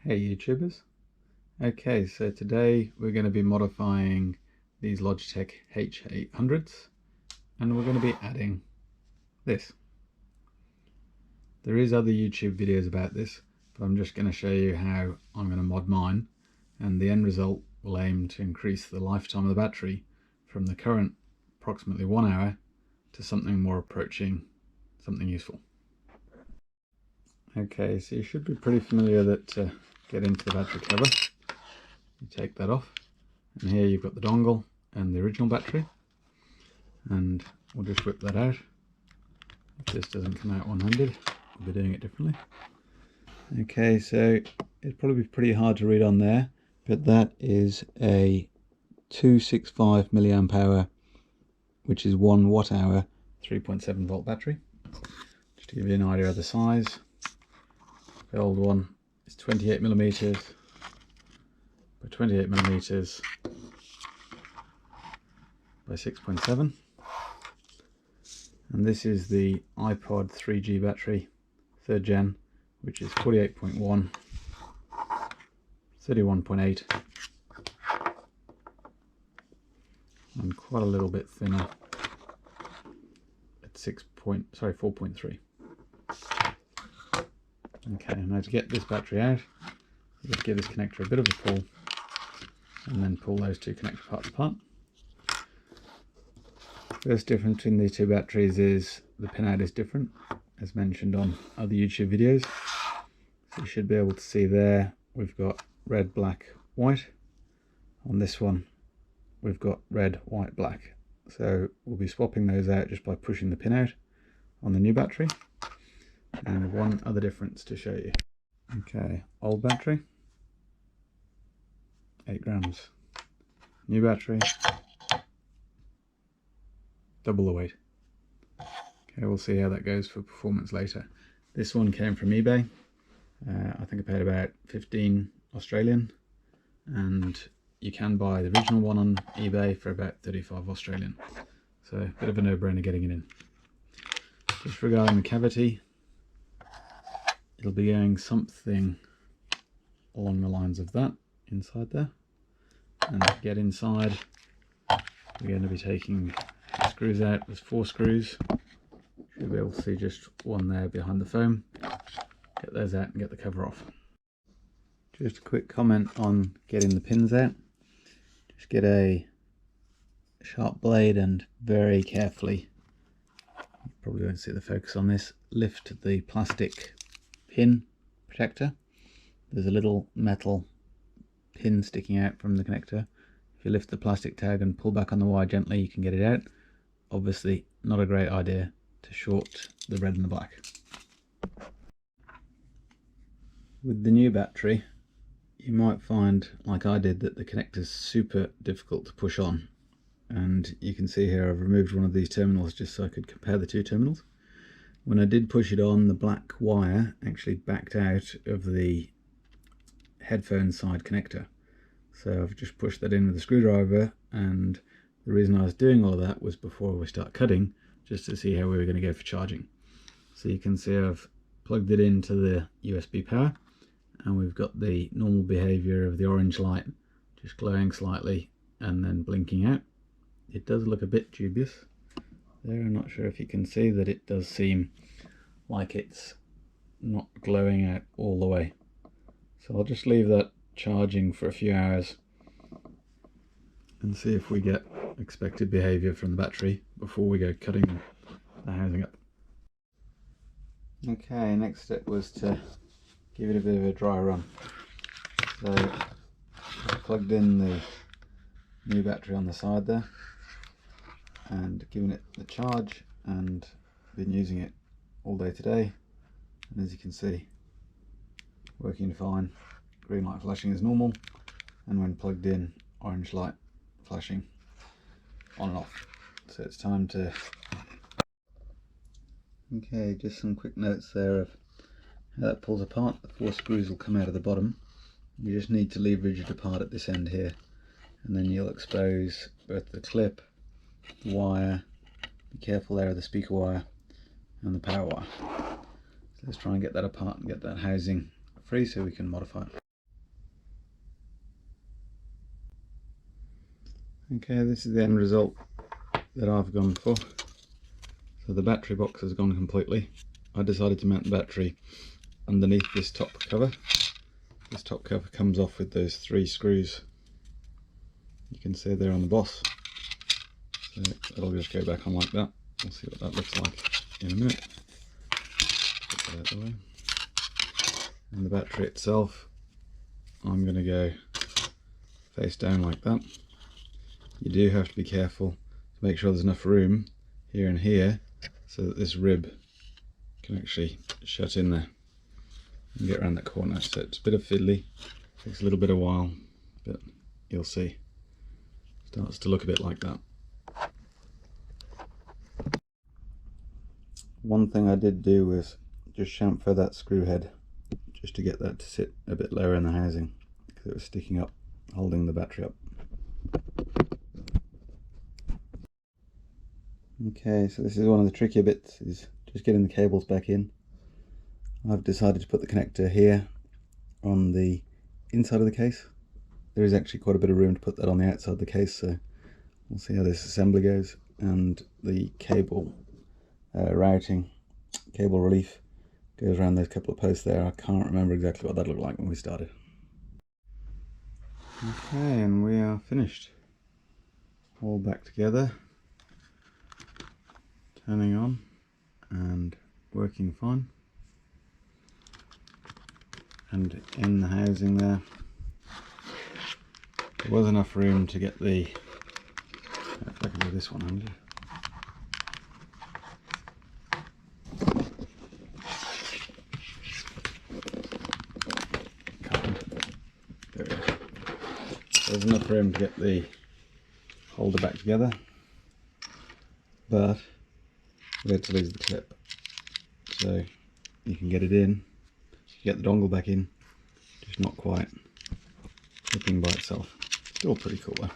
Hey YouTubers. Okay, so today we're going to be modifying these Logitech H800s and we're going to be adding this. There is other YouTube videos about this, but I'm just going to show you how I'm going to mod mine, and the end result will aim to increase the lifetime of the battery from the current approximately 1 hour to something more approaching something useful. Okay, so you should be pretty familiar that to get into the battery cover, you take that off, and here you've got the dongle and the original battery, and we'll just whip that out. If this doesn't come out one-handed, we'll be doing it differently. Okay, so it'd probably be pretty hard to read on there, but that is a 265 milliamp hour, which is 1 watt hour, 3.7 volt battery. Just to give you an idea of the size, the old one is 28 millimeters by 28 millimeters by 6.7, and this is the iPod 3G battery, 3rd gen, which is 48.1, 31.8, and quite a little bit thinner at 4.3. Okay, now to get this battery out, you just give this connector a bit of a pull and then pull those two connector parts apart. First difference between these two batteries is the pinout is different, as mentioned on other YouTube videos. So you should be able to see there we've got red, black, white. On this one we've got red, white, black. So we'll be swapping those out just by pushing the pin out on the new battery. And one other difference to show you. Okay, old battery, 8 grams. New battery, double the weight. Okay, we'll see how that goes for performance later. This one came from eBay. I think I paid about 15 Australian, and you can buy the original one on eBay for about 35 Australian. So a bit of a no-brainer getting it in. Just regarding the cavity, it'll be going something along the lines of that inside there. And to get inside, we're going to be taking the screws out. There's 4 screws. You'll be able to see just one there behind the foam. Get those out and get the cover off. Just a quick comment on getting the pins out. Just get a sharp blade and very carefully, you probably won't see the focus on this, lift the plastic pin protector. There's a little metal pin sticking out from the connector. If you lift the plastic tag and pull back on the wire gently, you can get it out. Obviously not a great idea to short the red and the black. With the new battery, you might find, like I did, that the connector's super difficult to push on. And you can see here I've removed one of these terminals just so I could compare the two terminals. When I did push it on, the black wire actually backed out of the headphone side connector. So I've just pushed that in with a screwdriver, and the reason I was doing all of that was before we start cutting, just to see how we were going to go for charging. So you can see I've plugged it into the USB power, and we've got the normal behavior of the orange light just glowing slightly and then blinking out. It does look a bit dubious there. I'm not sure if you can see that it does seem like it's not glowing out all the way. So I'll just leave that charging for a few hours and see if we get expected behavior from the battery before we go cutting the housing up. Okay, next step was to give it a bit of a dry run. So I plugged in the new battery on the side there and given it the charge, and been using it all day today, and as you can see, working fine. Green light flashing as normal, and when plugged in, orange light flashing on and off. So it's time to... Okay, just some quick notes there of how that pulls apart. The 4 screws will come out of the bottom. You just need to leave rigid apart at this end here, and then you'll expose both the clip, the wire, be careful there of the speaker wire, and the power wire. So let's try and get that apart and get that housing free so we can modify it. Okay, this is the end result that I've gone for. So the battery box has gone completely. I decided to mount the battery underneath this top cover. This top cover comes off with those 3 screws. You can see there on the boss. So it'll just go back on like that. We'll see what that looks like in a minute. Put that out the way. And the battery itself, I'm going to go face down like that. You do have to be careful to make sure there's enough room here and here so that this rib can actually shut in there and get around that corner. So it's a bit of fiddly, takes a little bit of while, but you'll see. Starts to look a bit like that. One thing I did do was just chamfer that screw head just to get that to sit a bit lower in the housing because it was sticking up, holding the battery up. Okay, so this is one of the trickier bits, is just getting the cables back in. I've decided to put the connector here on the inside of the case. There is actually quite a bit of room to put that on the outside of the case, so we'll see how this assembly goes. And the cable routing, cable relief goes around those couple of posts there. I can't remember exactly what that looked like when we started. Okay, and we are finished. All back together, turning on and working fine. And in the housing there was enough room to get the, if I can do this one handed. There we go. There's enough room to get the holder back together, but we had to lose the clip. So you can get it in, get the dongle back in, just not quite clipping by itself. Still pretty cool though.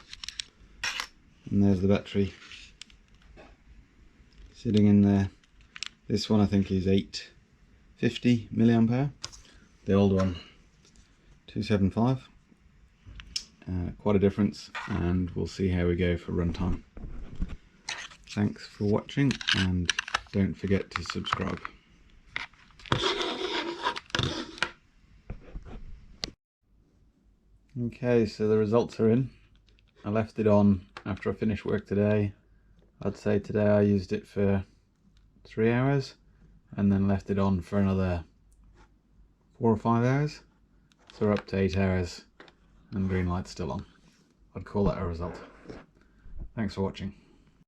And there's the battery sitting in there. This one I think is 850 milliamp hour. The old one 275. Quite a difference, and we'll see how we go for runtime. Thanks for watching, and don't forget to subscribe. Okay, so the results are in. I left it on after I finished work today. I'd say today I used it for 3 hours and then left it on for another 4 or 5 hours. So we're up to 8 hours and green light's still on. I'd call that a result. Thanks for watching.